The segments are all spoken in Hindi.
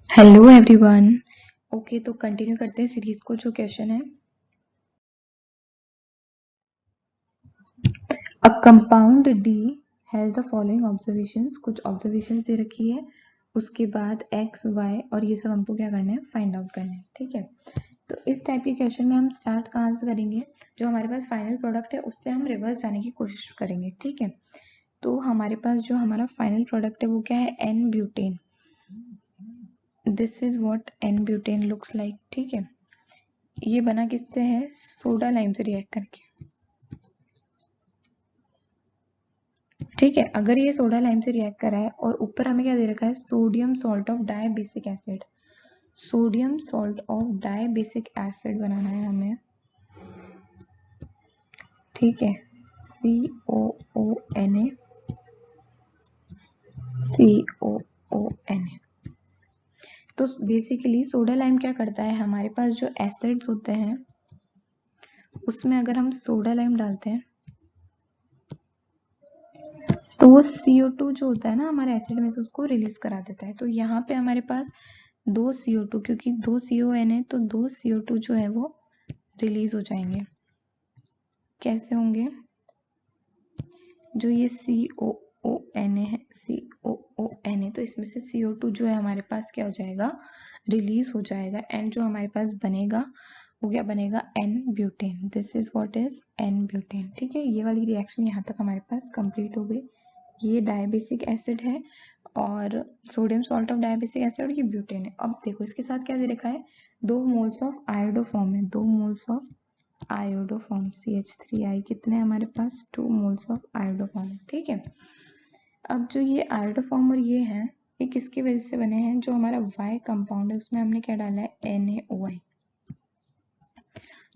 Hello everyone. ओके, तो कंटिन्यू करते हैं सीरीज को। जो क्वेश्चन है, a compound D has the following observations. कुछ ऑब्जर्वेशंस दे रखी है, उसके बाद एक्स वाई और ये सब हमको क्या करना है, फाइंड आउट करना है। ठीक है, तो इस टाइप के क्वेश्चन में हम स्टार्ट कहाँ से करेंगे, जो हमारे पास फाइनल प्रोडक्ट है उससे हम रिवर्स जाने की कोशिश करेंगे। ठीक है, तो हमारे पास जो हमारा फाइनल प्रोडक्ट है वो क्या है, n butane. This is what n butane looks like. ठीक है, ये बना किससे है, सोडा लाइम से रिएक्ट करके। ठीक है, अगर ये सोडा लाइम से रिएक्ट करा है और ऊपर हमें क्या दे रखा है, sodium salt of dibasic acid. Sodium salt of dibasic acid बनाना है हमें। ठीक है, COONA, COONA। तो बेसिकली सोडा लाइम क्या करता है, हमारे पास जो एसिड्स होते हैं उसमें अगर हम सोडा लाइम डालते हैं तो वो CO2 जो होता है ना हमारे एसिड में से, उसको रिलीज करा देता है। तो यहाँ पे हमारे पास दो CO2, क्योंकि दो CON है तो दो CO2 जो है वो रिलीज हो जाएंगे। कैसे होंगे, जो ये COONA है, COONA, तो इसमें से CO2 जो है हमारे पास क्या हो जाएगा, रिलीज हो जाएगा। एंड जो हमारे पास बनेगा वो क्या बनेगा, n butane. This is what is n butane. ठीक है, ये वाली रिएक्शन यहाँ तक हमारे पास कंप्लीट हो गई। ये डायबेसिक एसिड है और sodium salt of dibasic acid, और ये ब्यूटेन है। अब देखो इसके साथ क्या दे रखा है, 2 मोल्स ऑफ आयोडोफॉर्म है, 2 मोल्स ऑफ आयोडोफॉर्म, CH3I। कितने हमारे पास, 2 मोल्स ऑफ आयोडोफॉर्म। ठीक है, अब जो ये आयोडोफॉर्म और ये है, ये किसकी वजह से बने हैं, जो हमारा Y कंपाउंड है उसमें हमने क्या डाला है, NaOI।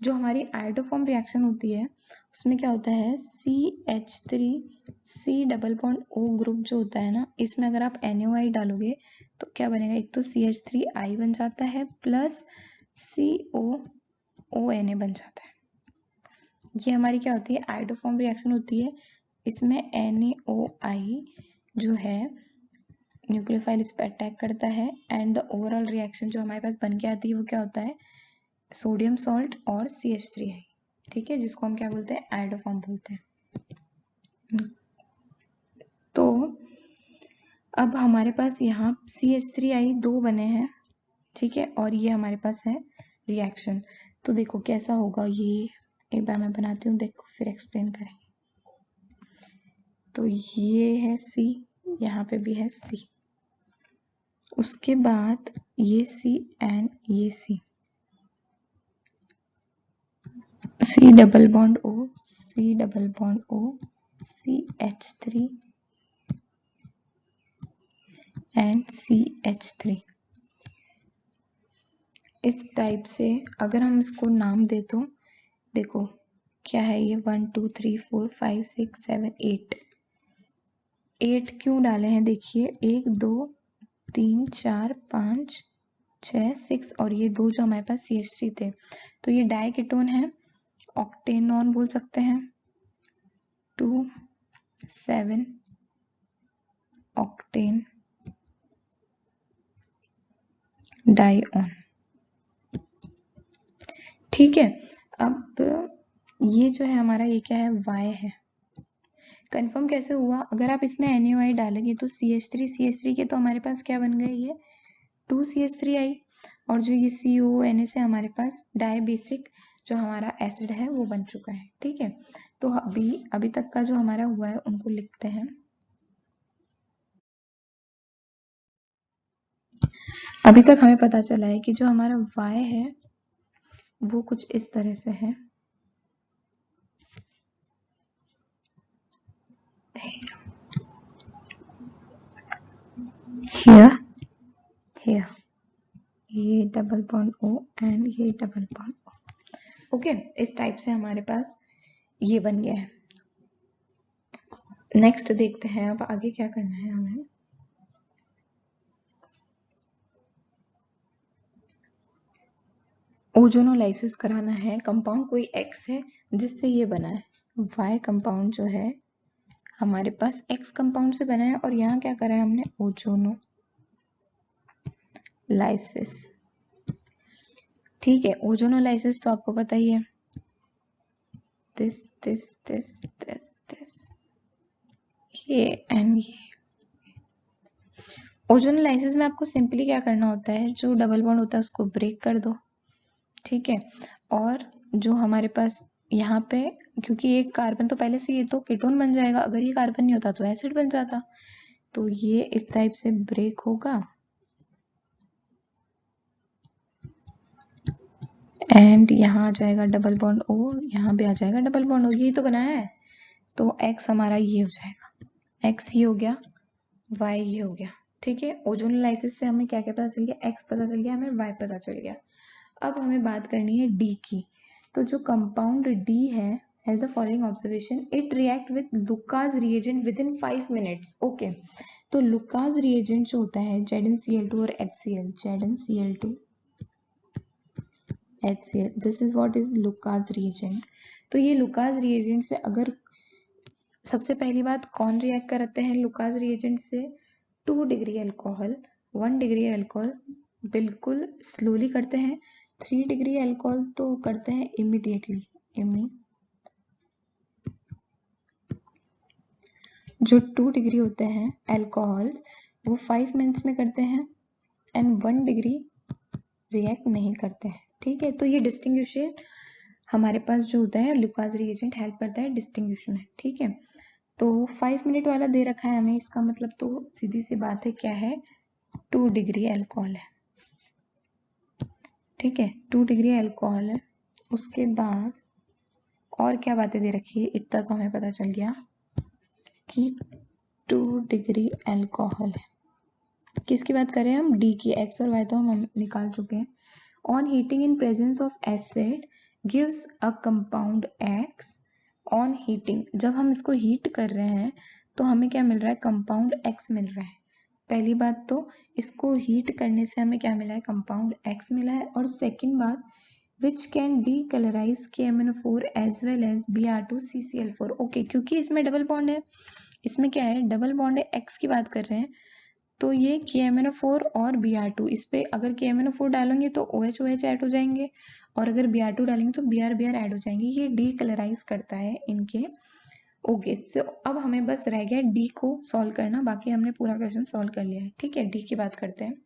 जो हमारी आयोडोफॉर्म रिएक्शन होती है उसमें क्या होता है, CH3C double bond O group जो होता है ना, इसमें अगर आप NaOI डालोगे तो क्या बनेगा, एक तो CH3I बन जाता है प्लस COONA बन जाता है। ये हमारी क्या होती है, आयोडोफॉर्म रिएक्शन होती है। इसमें NaOI जो है न्यूक्लियोफाइल इस पर अटैक करता है एंड द ओवरऑल रिएक्शन जो हमारे पास बन के आती है वो क्या होता है, सोडियम सॉल्ट और CH3I। ठीक है, जिसको हम क्या बोलते हैं, आयोडोफॉर्म बोलते हैं। तो अब हमारे पास यहाँ CH3I 2 बने हैं। ठीक है, और ये हमारे पास है रिएक्शन। तो देखो कैसा होगा, ये एक बार मैं बनाती हूँ, देखो फिर एक्सप्लेन करेंगे। तो ये है C, यहाँ पे भी है C, उसके बाद ये C एंड ये C double bond O, C double bond O, CH3 and CH3। इस टाइप से अगर हम इसको नाम दे तो देखो क्या है ये, 1 2 3 4 5 6 7 8। 8 क्यों डाले हैं, देखिए 1 2 3 4 5 6 6 और ये 2 जो हमारे पास CH3 थे, तो ये डाइकेटोन है, ऑक्टेनॉन बोल सकते हैं। 2 7 ऑक्टेन डाइऑन। ठीक है, अब ये जो है हमारा, ये क्या है, Y है। कंफर्म कैसे हुआ, अगर आप इसमें NaOI डालेंगे तो CH3 के तो हमारे पास क्या बन गए, ये 2 CH3I, और जो ये CONA से हमारे पास डायबेसिक जो हमारा एसिड है वो बन चुका है। ठीक है, तो अभी तक का जो हमारा हुआ है उनको लिखते हैं। अभी तक हमें पता चला है कि जो हमारा Y है वो कुछ इस तरह से है। here ये डबल बॉन्ड O एंड ये डबल बॉन्ड O। ओके, इस टाइप से हमारे पास ये बन गया है। नेक्स्ट देखते हैं अब आगे क्या करना है हमें। ओजोनोलाइसिस कराना है। कंपाउंड कोई X है जिससे ये बना है, Y कंपाउंड जो है हमारे पास X कंपाउंड से बना है, और यहाँ क्या करा है हमने, ओजोनो लाइसिस। ठीक है, ओजोनोलाइसिस तो आपको पता ही है, this this this this this, ये एंड ये। ओजोनोलाइसिस में आपको सिंपली क्या करना होता है, जो डबल बॉन्ड होता है उसको ब्रेक कर दो, ठीक है। और जो हमारे पास यहाँ पे, क्योंकि एक कार्बन तो पहले से, ये तो कीटोन बन जाएगा, अगर ये कार्बन नहीं होता तो एसिड बन जाता, तो ये इस टाइप से ब्रेक होगा एंड यहाँ आ जाएगा डबल बॉन्ड O, यहाँ भी आ जाएगा डबल बॉन्ड O, यही तो बनाया है। तो X हमारा ये हो जाएगा, X ये हो गया, Y ये हो गया, ठीक है। ओजोनोलाइसिस से हमें क्या क्या पता चल गया, X पता चल गया, हमें Y पता चल गया। अब हमें बात करनी है D की। तो जो कंपाउंड D है, has the following observation, it react with Lucas reagent within 5 minutes. Okay, तो Lucas reagent जो होता है ZnCl2 और HCl, ZnCl2 HCl, this is what is Lucas reagent। तो ये Lucas reagent से अगर, सबसे पहली बात कौन रिएक्ट करते हैं Lucas reagent से, 2 डिग्री अल्कोहल, 1 डिग्री अल्कोहल बिल्कुल स्लोली करते हैं, 3 डिग्री अल्कोहल तो करते हैं इमीडिएटली। जो 2 डिग्री होते हैं अल्कोहल्स वो 5 मिनट्स में करते हैं एंड 1 डिग्री रिएक्ट नहीं करते हैं, ठीक है। तो ये डिस्टिंग्विशन हमारे पास जो होता है लुकास रिएजेंट हेल्प करता है डिस्टिंग्विशन में, ठीक है। तो 5 मिनट वाला दे रखा है हमें, इसका मतलब तो सीधी सी बात है, क्या है, 2 डिग्री अल्कोहल है, ठीक है, 2 डिग्री अल्कोहल है। उसके बाद और क्या बातें दे रखी है, इतना तो हमें पता चल गया कि 2 डिग्री अल्कोहल है। किसकी बात करें हम, डी की। एक्स और वाई तो हम निकाल चुके हैं। On heating in presence of acid gives a compound x. On heating, जब हम इसको हीट कर रहे हैं तो हमें क्या मिल रहा है, कंपाउंड एक्स मिल रहा है। पहली बात तो इसको हीट करने से हमें क्या मिला है, कंपाउंड एक्स मिला है। और सेकेंड बात, which can decolorize KMnO4 as well as Br2CCl4। Okay, क्योंकि इसमें डबल बॉन्ड है, इसमें क्या है, डबल बॉन्ड है, एक्स की बात कर रहे हैं, तो ये KMnO4 और Br2, इस पे अगर KMnO4 डालेंगे तो OH ऐड हो जाएंगे, और अगर Br2 डालेंगे तो Br ऐड हो जाएंगे। ये डीकलराइज करता है इनके। ओके, तो अब हमें बस रह गया डी को सॉल्व करना, बाकी हमने पूरा क्वेश्चन सॉल्व कर लिया है, ठीक है। डी की बात करते हैं।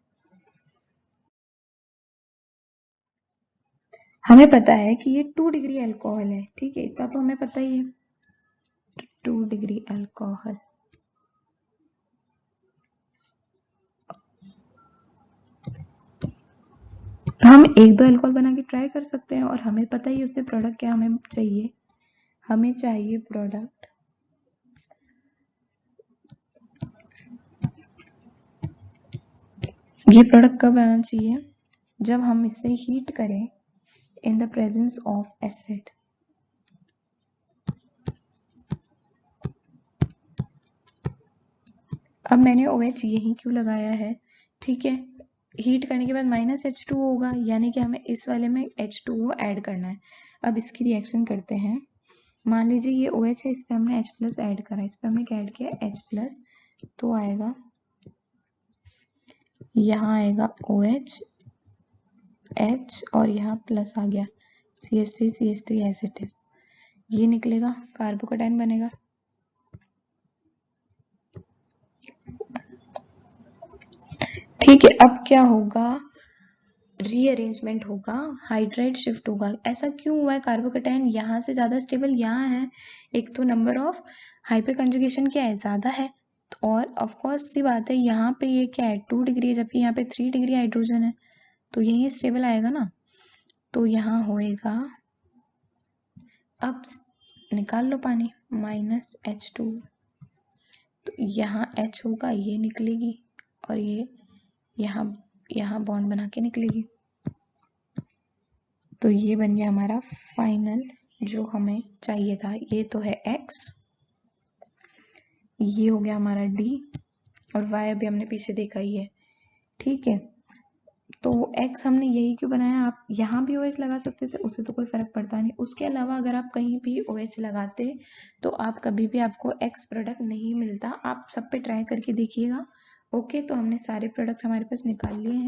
हमें पता है कि ये 2 डिग्री अल्कोहल है, ठीक है, इतना तो हमें पता ही है, 2 डिग्री अल्कोहल। हम 1-2 अल्कोहल बना के ट्राई कर सकते हैं, और हमें पता ही उससे प्रोडक्ट क्या हमें चाहिए, हमें चाहिए प्रोडक्ट ये प्रोडक्ट कब आना चाहिए, जब हम इसे हीट करें in the presence of acid. अब मैंने OH यही क्यों लगाया है, ठीक है, हीट करने के बाद -H2O होगा, यानी कि हमें इस वाले में H2O ऐड करना है। अब इसकी रिएक्शन करते हैं। मान लीजिए ये OH है, इस पे हमने H+ ऐड करा, इस पे हमने क्या ऐड किया, H+, तो आएगा, यहाँ आएगा OH H और यहाँ प्लस आ गया, CH3 एसिड, ये निकलेगा, कार्बोकेटाइन बनेगा। ठीक है, अब क्या होगा, रीअरेंजमेंट होगा, हाइड्राइड शिफ्ट होगा। ऐसा क्यों हुआ है, कार्बोकेटाइन यहाँ से ज्यादा स्टेबल यहाँ है, एक तो नंबर ऑफ हाइपर कंजुगेशन क्या है, ज्यादा है, और ऑफ कोर्स सी बात है, यहाँ पे ये क्या है, 2 डिग्री है, जबकि यहाँ पे 3 डिग्री हाइड्रोजन है, तो यही स्टेबल आएगा ना, तो यहाँ होएगा, अब निकाल लो पानी, -H2, तो यहाँ H होगा, ये निकलेगी, और ये यहाँ बॉन्ड बना के निकलेगी, तो ये बन गया हमारा फाइनल जो हमें चाहिए था। ये तो है X, ये हो गया हमारा D, और Y अभी हमने पीछे देखा ही है, ठीक है। तो X हमने यही क्यों बनाया, आप यहाँ भी OH लगा सकते थे, उससे तो कोई फर्क पड़ता नहीं। उसके अलावा अगर आप कहीं भी OH लगाते तो आप कभी भी आपको X प्रोडक्ट नहीं मिलता, आप सब पे ट्राई करके देखिएगा। ओके, तो हमने सारे प्रोडक्ट हमारे पास निकाल लिए हैं।